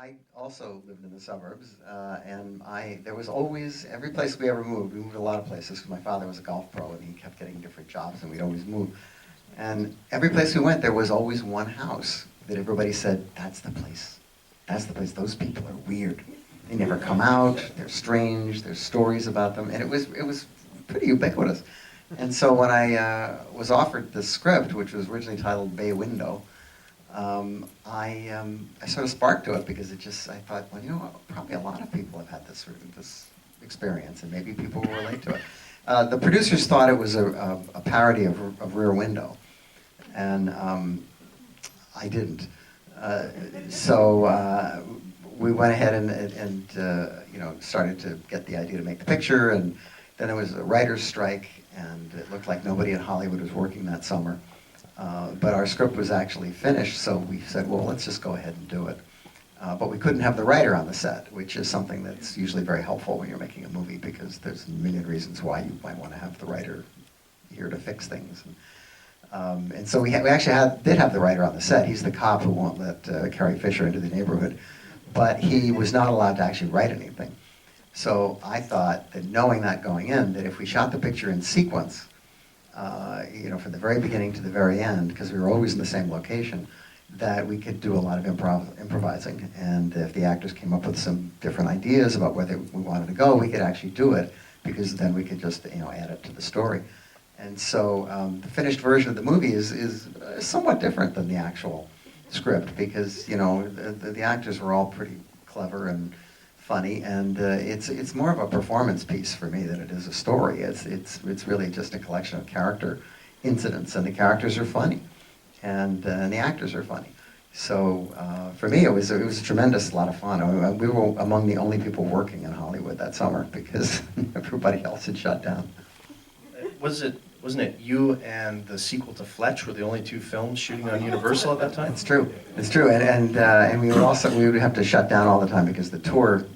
I also lived in the suburbs, and there was always, every place we ever moved, we moved a lot of places because my father was a golf pro and he kept getting different jobs and we'd always move. And every place we went, there was always one house that everybody said, that's the place. That's the place. Those people are weird. They never come out. They're strange. There's stories about them. And it was pretty ubiquitous. And so when I was offered the script, which was originally titled Bay Window, I sort of sparked to it because I thought, well, probably a lot of people have had this experience, and maybe people will relate to it. The producers thought it was a parody of Rear Window, and I didn't. So we went ahead and started to get the idea to make the picture, and then there was a writer's strike, and it looked like nobody in Hollywood was working that summer. But our script was actually finished, so we said, well, let's just go ahead and do it. But we couldn't have the writer on the set, which is something that's usually very helpful when you're making a movie, because there's a million reasons why you might want to have the writer here to fix things. And so we actually did have the writer on the set. He's the cop who won't let Carrie Fisher into the neighborhood. But he was not allowed to actually write anything. So I thought that, knowing that going in, that if we shot the picture in sequence, from the very beginning to the very end, because we were always in the same location, that we could do a lot of improvising. And if the actors came up with some different ideas about where we wanted to go, we could actually do it, because then we could just add it to the story. And so the finished version of the movie is somewhat different than the actual script, because the actors were all pretty clever and funny, and it's more of a performance piece for me than it is a story. It's really just a collection of character incidents, and the characters are funny, and the actors are funny. So for me, it was a tremendous lot of fun. We were among the only people working in Hollywood that summer because everybody else had shut down. Wasn't it you and the sequel to Fletch were the only two films shooting on Universal at that time? It's true. It's true. And we would have to shut down all the time because the tour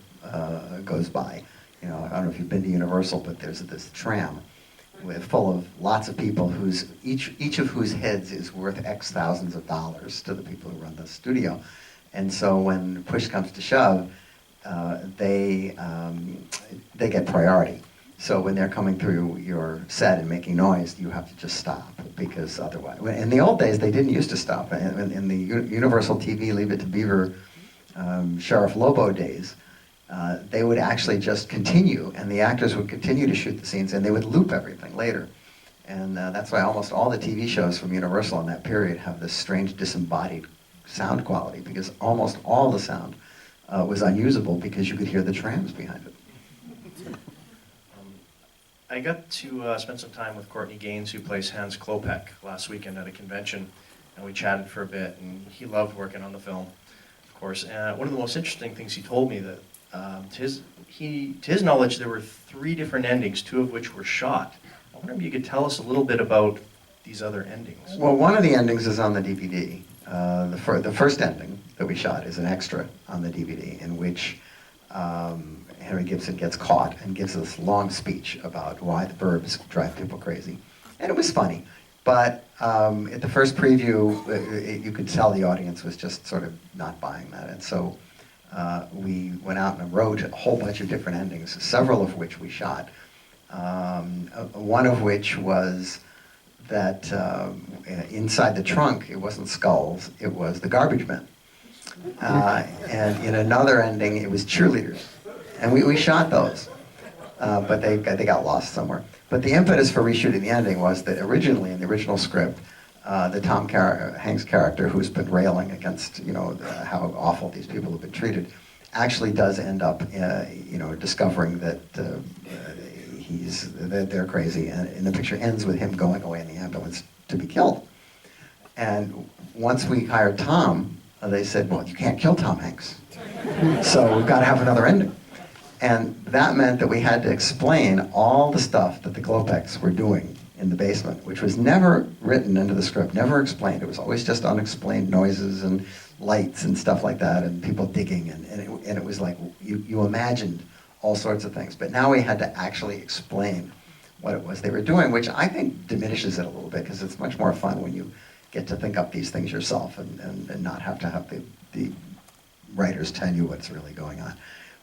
goes by. I don't know if you've been to Universal, but there's this tram full of lots of people each of whose heads is worth X thousands of dollars to the people who run the studio. And so when push comes to shove, they get priority. So when they're coming through your set and making noise, you have to just stop, because otherwise... In the old days, they didn't used to stop. In the Universal TV Leave It to Beaver Sheriff Lobo days, they would actually just continue, and the actors would continue to shoot the scenes, and they would loop everything later. And that's why almost all the TV shows from Universal in that period have this strange disembodied sound quality, because almost all the sound was unusable because you could hear the trams behind it. I got to spend some time with Courtney Gaines, who plays Hans Klopek, last weekend at a convention, and we chatted for a bit, and he loved working on the film, of course. And one of the most interesting things he told me that, to his knowledge, there were 3 different endings, 2 of which were shot. I wonder if you could tell us a little bit about these other endings. Well, one of the endings is on the DVD. The first ending that we shot is an extra on the DVD, in which Henry Gibson gets caught and gives this long speech about why the Burbs drive people crazy. And it was funny. But at the first preview, you could tell the audience was just sort of not buying that. And so we went out and wrote a whole bunch of different endings, several of which we shot. One of which was that inside the trunk, it wasn't skulls, it was the garbage men. And in another ending, it was cheerleaders. And we shot those, but they got lost somewhere. But the impetus for reshooting the ending was that originally, in the original script, the Tom Hanks character, who's been railing against how awful these people have been treated, actually does end up discovering that they're crazy, and the picture ends with him going away in the ambulance to be killed. And once we hired Tom, they said, well, you can't kill Tom Hanks, so we've got to have another ending. And that meant that we had to explain all the stuff that the Klopeks were doing in the basement, which was never written into the script, never explained. It was always just unexplained noises and lights and stuff like that, and people digging, and it was like you imagined all sorts of things. But now we had to actually explain what it was they were doing, which I think diminishes it a little bit, because it's much more fun when you get to think up these things yourself and not have to have the writers tell you what's really going on.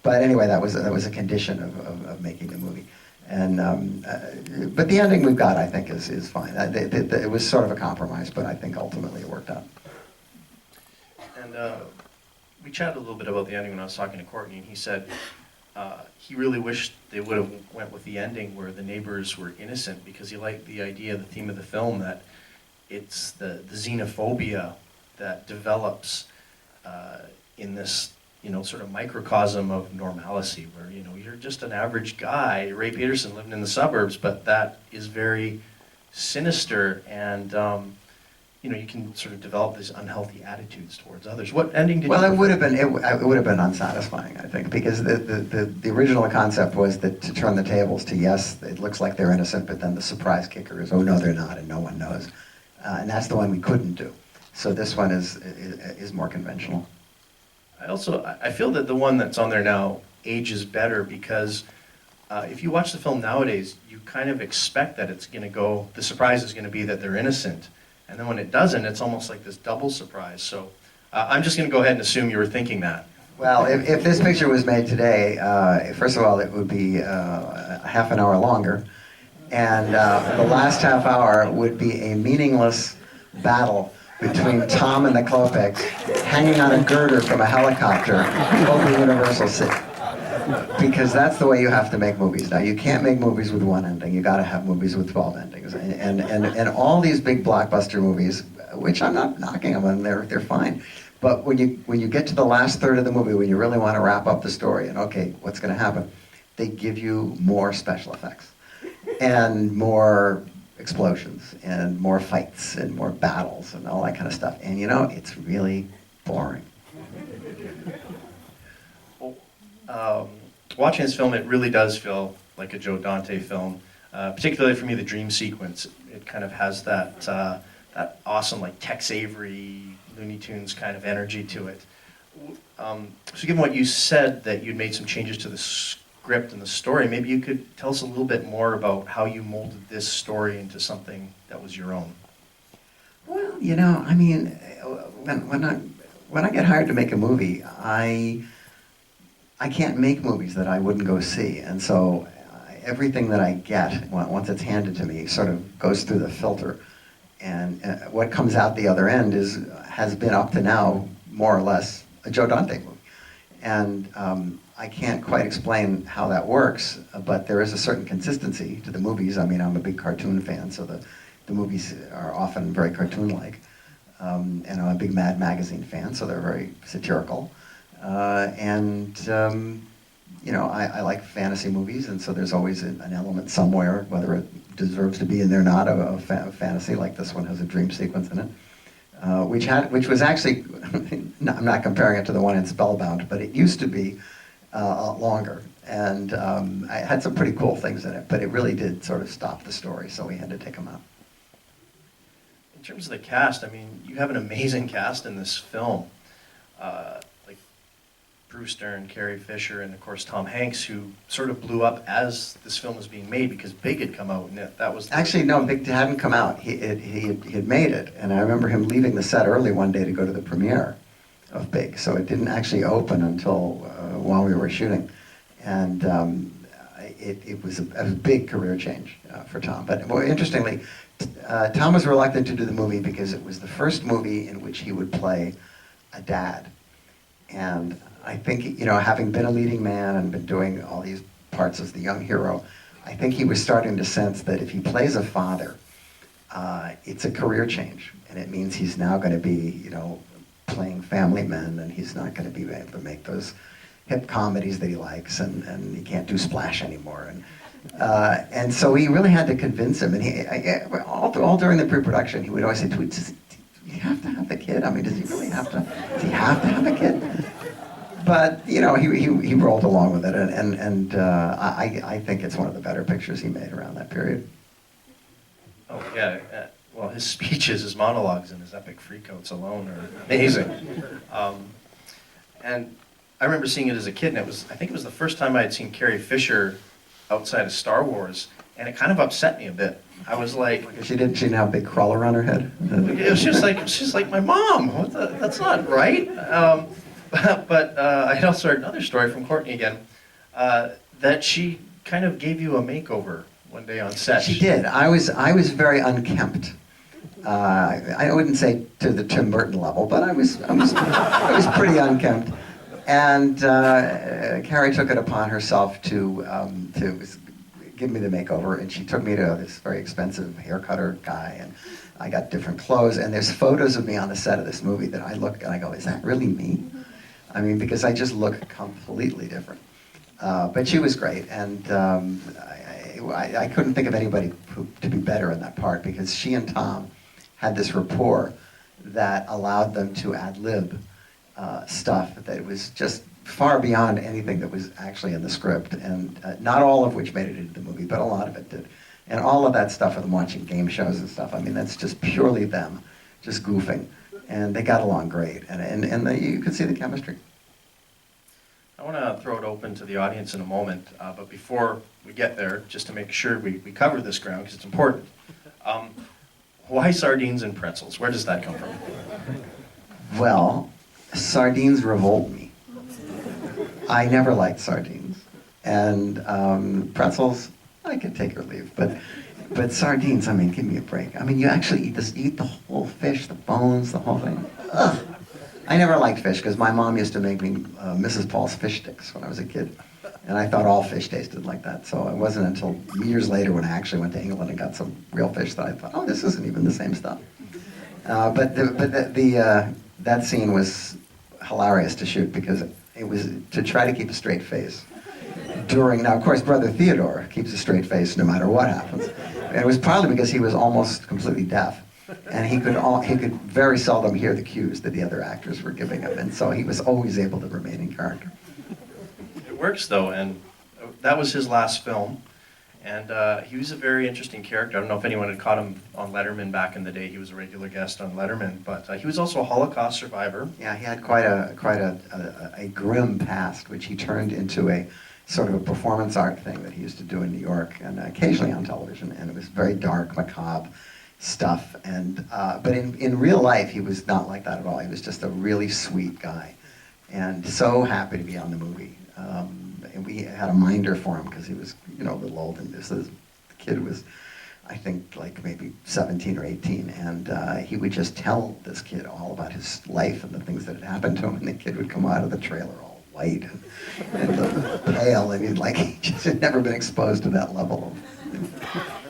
But anyway, that was a condition of making the movie. And but the ending we've got, I think, is fine. It was sort of a compromise, but I think ultimately it worked out. And we chatted a little bit about the ending when I was talking to Courtney, and he said he really wished they would have went with the ending where the neighbors were innocent, because he liked the idea, the theme of the film, that it's the xenophobia that develops in this, sort of microcosm of normalcy, where, you're just an average guy, Ray Peterson, living in the suburbs, but that is very sinister, and, you can sort of develop these unhealthy attitudes towards others. What ending did you Well, prefer? it would have been unsatisfying, I think, because the original concept was that to turn the tables to, yes, it looks like they're innocent, but then the surprise kicker is, oh no, they're not, and no one knows. And that's the one we couldn't do. So this one is more conventional. I feel that the one that's on there now ages better, because if you watch the film nowadays, you kind of expect that it's going to go, the surprise is going to be that they're innocent. And then when it doesn't, it's almost like this double surprise. So I'm just going to go ahead and assume you were thinking that. Well, if this picture was made today, first of all, it would be a half an hour longer. And the last half hour would be a meaningless battle between Tom and the Klopeks hanging on a girder from a helicopter over Universal City. Because that's the way you have to make movies now. You can't make movies with one ending. You got to have movies with 12 endings. And all these big blockbuster movies, which I'm not knocking them, and they're fine. But when you get to the last third of the movie, when you really want to wrap up the story, and okay, what's going to happen? They give you more special effects and more explosions and more fights and more battles and all that kind of stuff. And it's really boring. Watching this film, it really does feel like a Joe Dante film. Particularly for me, the dream sequence. It kind of has that awesome, like, Tex Avery, Looney Tunes kind of energy to it. So given what you said, that you'd made some changes to the script and the story, maybe you could tell us a little bit more about how you molded this story into something that was your own. Well, I mean, when I get hired to make a movie, I can't make movies that I wouldn't go see, and so everything that I get, once it's handed to me, sort of goes through the filter, and what comes out the other end has been up to now more or less a Joe Dante movie, and I can't quite explain how that works, but there is a certain consistency to the movies. I mean, I'm a big cartoon fan, so the movies are often very cartoon-like, and I'm a big Mad Magazine fan, so they're very satirical. I like fantasy movies, and so there's always an element somewhere, whether it deserves to be in there or not, of fantasy, like this one has a dream sequence in it, which was actually, I'm not comparing it to the one in Spellbound, but it used to be longer, and I had some pretty cool things in it, but it really did sort of stop the story, so we had to take them out. In terms of the cast, I mean, you have an amazing cast in this film. Like Bruce Dern, Carrie Fisher, and of course Tom Hanks, who sort of blew up as this film was being made, because Big had come out, and that was... Actually, no, Big hadn't come out. He had made it, and I remember him leaving the set early one day to go to the premiere of Big, so it didn't actually open until while we were shooting, and it was a big career change for Tom. But more interestingly, Tom was reluctant to do the movie because it was the first movie in which he would play a dad. And I think, having been a leading man and been doing all these parts as the young hero, I think he was starting to sense that if he plays a father, it's a career change. And it means he's now going to be, playing family men, and he's not going to be able to make those hip comedies that he likes, and he can't do Splash anymore. And so he really had to convince him. And all during the pre-production, he would always say, do you have to have the kid? I mean, does he really have to? Does he have to have a kid? But he rolled along with it, and I think it's one of the better pictures he made around that period. Oh yeah, well, his speeches, his monologues, and his epic freakouts alone are amazing. And I remember seeing it as a kid, and I think it was the first time I had seen Carrie Fisher outside of Star Wars, and it kind of upset me a bit. I was like, she didn't have a big crawler on her head? It was just like, she's like my mom. That's not right. But I also heard another story from Courtney again, that she kind of gave you a makeover one day on set. She did. I was very unkempt. I wouldn't say to the Tim Burton level, but I was pretty unkempt. And Carrie took it upon herself to give me the makeover, and she took me to this very expensive hair cutter guy, and I got different clothes. And there's photos of me on the set of this movie that I look and I go, is that really me? I mean, because I just look completely different. But she was great, and I couldn't think of anybody to be better in that part, because she and Tom had this rapport that allowed them to ad-lib stuff that was just far beyond anything that was actually in the script, and not all of which made it into the movie, but a lot of it did. And all of that stuff of them watching game shows and stuff, I mean, that's just purely them, just goofing. And they got along great, and you could see the chemistry. I want to throw it open to the audience in a moment, but before we get there, just to make sure we cover this ground, because it's important. Why sardines and pretzels? Where does that come from? Well, sardines revolt me. I never liked sardines. And pretzels, I can take or leave. But sardines, I mean, give me a break. I mean, you actually eat the whole fish, the bones, the whole thing. Ugh. I never liked fish because my mom used to make me Mrs. Paul's fish sticks when I was a kid. And I thought all fish tasted like that. So it wasn't until years later when I actually went to England and got some real fish that I thought, oh, this isn't even the same stuff. But that scene was hilarious to shoot because it was to try to keep a straight face. Now, of course, Brother Theodore keeps a straight face no matter what happens. And it was partly because he was almost completely deaf. And he could very seldom hear the cues that the other actors were giving him. And so he was always able to remain in character. It works, though, and that was his last film. And he was a very interesting character. I don't know if anyone had caught him on Letterman back in the day. He was a regular guest on Letterman, but he was also a Holocaust survivor. Yeah, he had quite a grim past, which he turned into a sort of a performance art thing that he used to do in New York and occasionally on television. And it was very dark, macabre stuff. And but in real life, he was not like that at all. He was just a really sweet guy, and so happy to be on the movie. And we had a minder for him because he was, a little old. And the kid was, I think, like maybe 17 or 18. And he would just tell this kid all about his life and the things that had happened to him. And the kid would come out of the trailer all white and pale. And he just had never been exposed to that level of